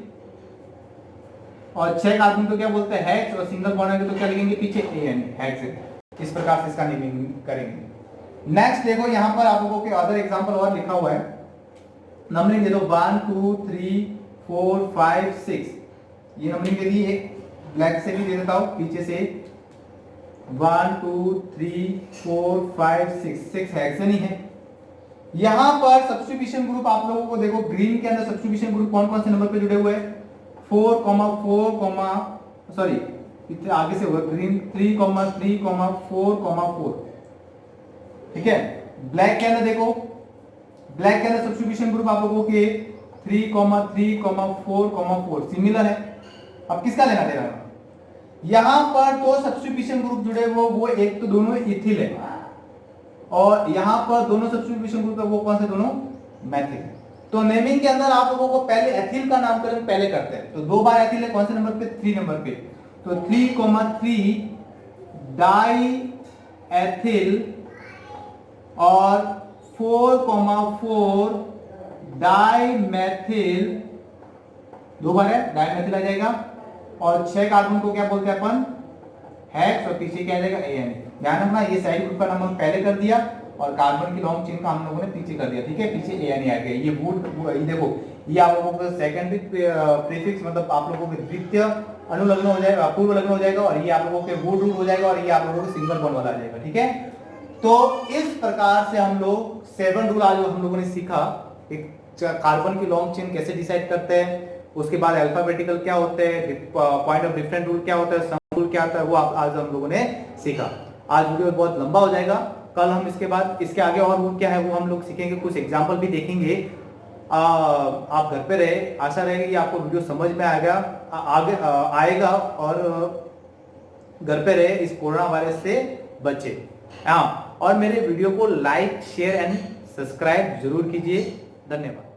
और 6 कार्बन को क्या बोलते हैं, हेक्स, और सिंगल बॉन्ड है तो क्या लिखेंगे पीछे एन, हेक्स। इस प्रकार से इसका नेमिंग करेंगे। नेक्स्ट देखो यहां पर आप लोगों के अदर एग्जांपल और लिखा हुआ है, नंबरिंग दे दो 1 2 3 4 5 6, ये नंबरिंग दे दी। एक ब्लैक से भी दे देता हूं पीछे से 1 2 3 4 5 6 हेक्सेन ही है। यहां पर सब्स्टिट्यूशन ग्रुप आप लोगों को देखो, ग्रीन के अंदर सब्स्टिट्यूशन ग्रुप कौन कौन से नंबर पे जुड़े हुए हैं, 4,4, सॉरी इतने आगे से हुआ, ग्रीन 3,3,4,4, ठीक है। ब्लैक के अंदर देखो, ब्लैक के अंदर सब्स्टिट्यूशन ग्रुप आप लोगों के 3,3,4,4 सिमिलर है। अब किसका लेना देना, यहां पर दो सब्स्टिट्यूशन ग्रुप जुड़े हुए, वो एक तो दोनों इथिल है, और यहां पर दोनों सब्स्टिट्यूशन ग्रुप है वो कौन से, दोनों मैथिल है। तो नेमिंग के अंदर आप लोगों को पहले एथिल का नामकरण पहले करते हैं, तो 2 बार एथिल है, कौन से नंबर पे, 3 नंबर पे, तो 3,3 डाई एथिल और 4,4 डाई मैथिल, 2 बार है, डाई मैथिल आ जाएगा, और 6 कार्बन को क्या बोलते हैं अपन, हेक्स, और पीछे क्या आ जाएगा एन। ध्यान रखना, ये साइड ग्रुप का नाम हम पहले कर दिया और कार्बन की लॉन्ग चेन का हम लोगों ने पीछे कर दिया, ठीक है, पीछे एन आ गया। ये वुड, ये देखो, ये आप लोगों का सेकेंडरी प्रीफिक्स, मतलब आप लोगों के द्वितीय अनुलग्न हो जाएगा, पूर्व लग्न हो जाएगा, और ये आप लोगों के वुड रूट हो जाएगा, और ये आप लोगों के सिंगल बॉन्ड वाला आ जाएगा, ठीक है। तो इस प्रकार से हम लोग 7 रूल आज हम लोगों ने सीखा, एक कार्बन की लॉन्ग चेन कैसे डिसाइड करते हैं, उसके बाद अल्फाबेटिकल क्या होते हैं, पॉइंट ऑफ डिफरेंट रूल क्या होता है, सम रूल क्या होता है, वो आज हम लोगों ने सीखा। आज वीडियो बहुत लंबा हो जाएगा, कल हम इसके बाद इसके आगे और रूल क्या है वो हम लोग सीखेंगे, कुछ एग्जांपल भी देखेंगे। आप घर पे रहे, आशा रहेगी कि आपको वीडियो समझ में आएगा, आगे आएगा, और घर पे रहे, इस कोरोना वायरस से बचे। हाँ, और मेरे वीडियो को लाइक शेयर एंड सब्सक्राइब जरूर कीजिए। धन्यवाद।